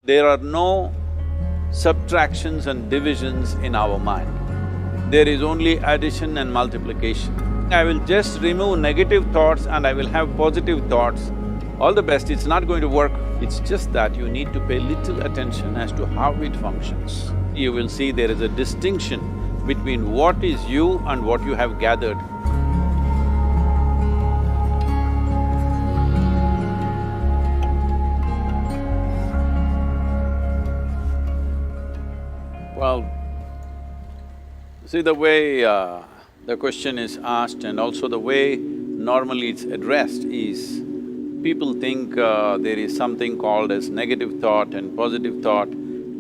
There are no subtractions and divisions in our mind. There is only addition and multiplication. I will just remove negative thoughts and I will have positive thoughts. All the best, it's not going to work. It's just that you need to pay little attention as to how it functions. You will see there is a distinction between what is you and what you have gathered. Well, see the way the question is asked and also the way normally it's addressed is, people think there is something called as negative thought and positive thought.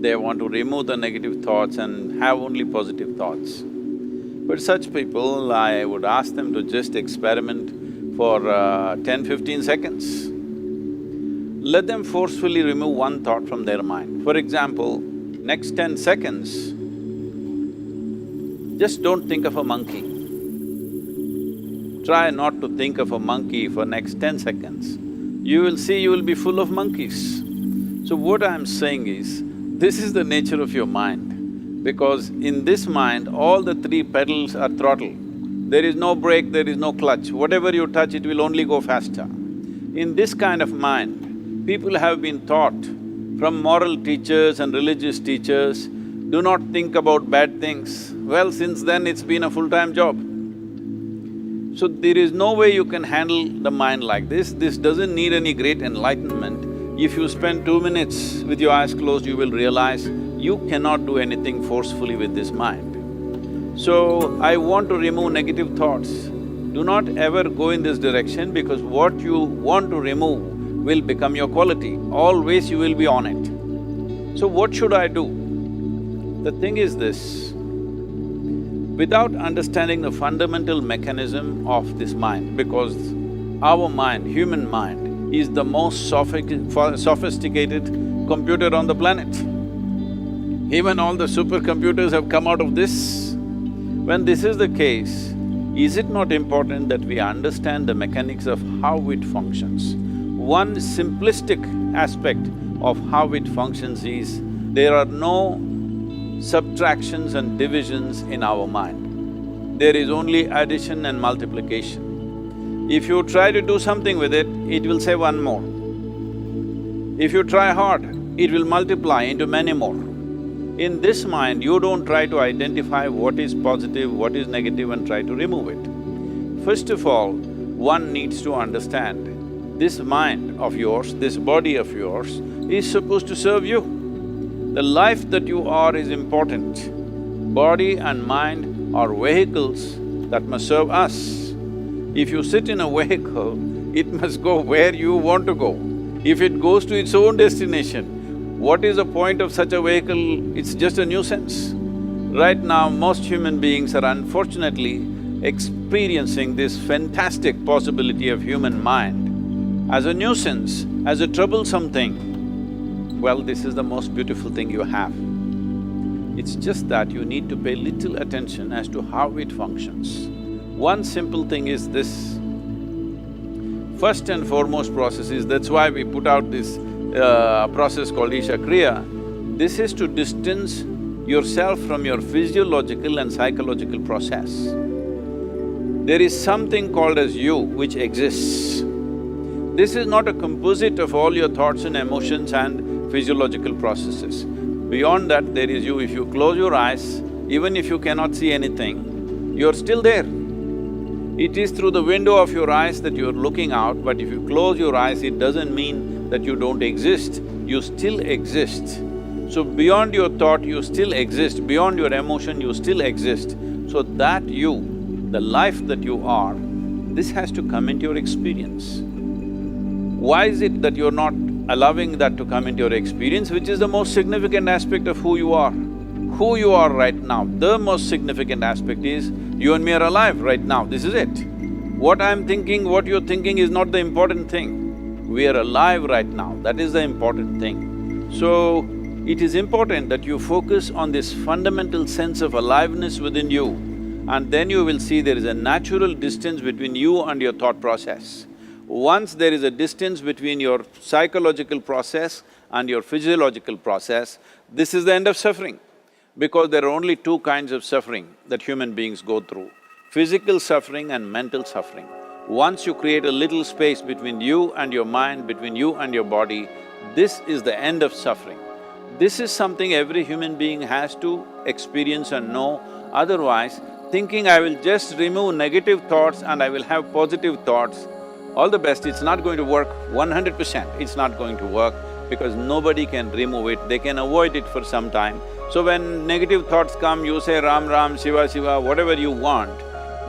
They want to remove the negative thoughts and have only positive thoughts. But such people, I would ask them to just experiment for 10-15 seconds. Let them forcefully remove one thought from their mind. For example, next 10 seconds, just don't think of a monkey. Try not to think of a monkey for next 10 seconds. You will see you will be full of monkeys. So what I'm saying is, this is the nature of your mind, because in this mind, all the three pedals are throttle. There is no brake, there is no clutch. Whatever you touch, it will only go faster. In this kind of mind, people have been taught from moral teachers and religious teachers, do not think about bad things. Well, since then it's been a full-time job. So there is no way you can handle the mind like this. This doesn't need any great enlightenment. If you spend 2 minutes with your eyes closed, you will realize you cannot do anything forcefully with this mind. So, I want to remove negative thoughts. Do not ever go in this direction, because what you want to remove will become your quality. Always you will be on it. So what should I do? The thing is this, without understanding the fundamental mechanism of this mind, because our mind, human mind, is the most sophisticated computer on the planet. Even all the supercomputers have come out of this. When this is the case, is it not important that we understand the mechanics of how it functions? One simplistic aspect of how it functions is, there are no subtractions and divisions in our mind. There is only addition and multiplication. If you try to do something with it, it will say one more. If you try hard, it will multiply into many more. In this mind, you don't try to identify what is positive, what is negative and try to remove it. First of all, one needs to understand, this mind of yours, this body of yours is supposed to serve you. The life that you are is important. Body and mind are vehicles that must serve us. If you sit in a vehicle, it must go where you want to go. If it goes to its own destination, what is the point of such a vehicle? It's just a nuisance. Right now, most human beings are unfortunately experiencing this fantastic possibility of human mind as a nuisance, as a troublesome thing. Well, this is the most beautiful thing you have. It's just that you need to pay little attention as to how it functions. One simple thing is this. First and foremost process is, that's why we put out this process called Isha Kriya. This is to distance yourself from your physiological and psychological process. There is something called as you which exists. This is not a composite of all your thoughts and emotions and physiological processes. Beyond that, there is you. If you close your eyes, even if you cannot see anything, you're still there. It is through the window of your eyes that you're looking out, but if you close your eyes, it doesn't mean that you don't exist, you still exist. So beyond your thought, you still exist, beyond your emotion, you still exist. So that you, the life that you are, this has to come into your experience. Why is it that you're not allowing that to come into your experience, which is the most significant aspect of who you are? Who you are right now, the most significant aspect is, you and me are alive right now, this is it. What I'm thinking, what you're thinking is not the important thing. We are alive right now, that is the important thing. So, it is important that you focus on this fundamental sense of aliveness within you, and then you will see there is a natural distance between you and your thought process. Once there is a distance between your psychological process and your physiological process, this is the end of suffering. Because there are only two kinds of suffering that human beings go through, physical suffering and mental suffering. Once you create a little space between you and your mind, between you and your body, this is the end of suffering. This is something every human being has to experience and know, otherwise thinking I will just remove negative thoughts and I will have positive thoughts, all the best, it's not going to work 100%, it's not going to work because nobody can remove it, they can avoid it for some time. So when negative thoughts come, you say Ram Ram, Shiva Shiva, whatever you want,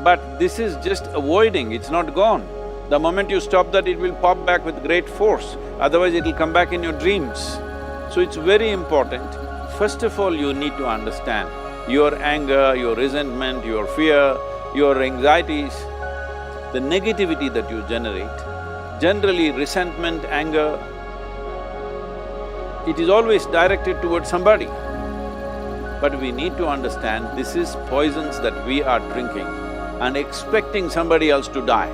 but this is just avoiding, it's not gone. The moment you stop that, it will pop back with great force, otherwise it will come back in your dreams. So it's very important, first of all you need to understand your anger, your resentment, your fear, your anxieties, the negativity that you generate. Generally resentment, anger, it is always directed towards somebody. But we need to understand this is poisons that we are drinking and expecting somebody else to die.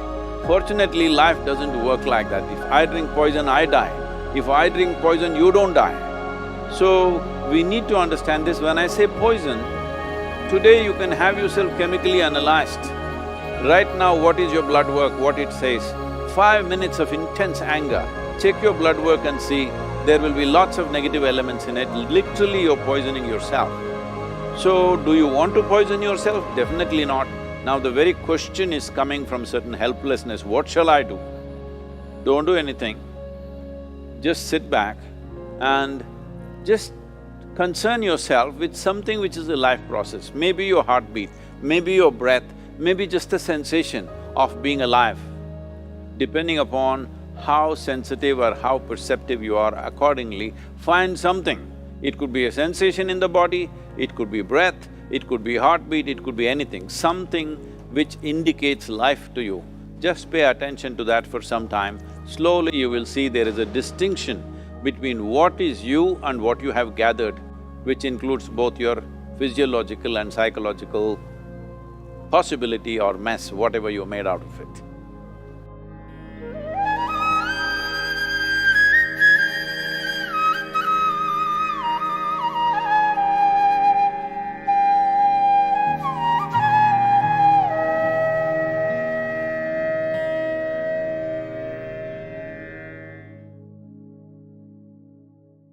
Fortunately, life doesn't work like that. If I drink poison, I die. If I drink poison, you don't die. So, we need to understand this. When I say poison, today you can have yourself chemically analyzed. Right now, what is your blood work, what it says? 5 minutes of intense anger, check your blood work and see, there will be lots of negative elements in it, literally you're poisoning yourself. So, do you want to poison yourself? Definitely not. Now the very question is coming from certain helplessness, what shall I do? Don't do anything, just sit back and just concern yourself with something which is a life process. Maybe your heartbeat, maybe your breath, maybe just a sensation of being alive. Depending upon how sensitive or how perceptive you are, accordingly, find something. It could be a sensation in the body, it could be breath, it could be heartbeat, it could be anything, something which indicates life to you. Just pay attention to that for some time. Slowly you will see there is a distinction between what is you and what you have gathered, which includes both your physiological and psychological possibility or mess, whatever you made out of it.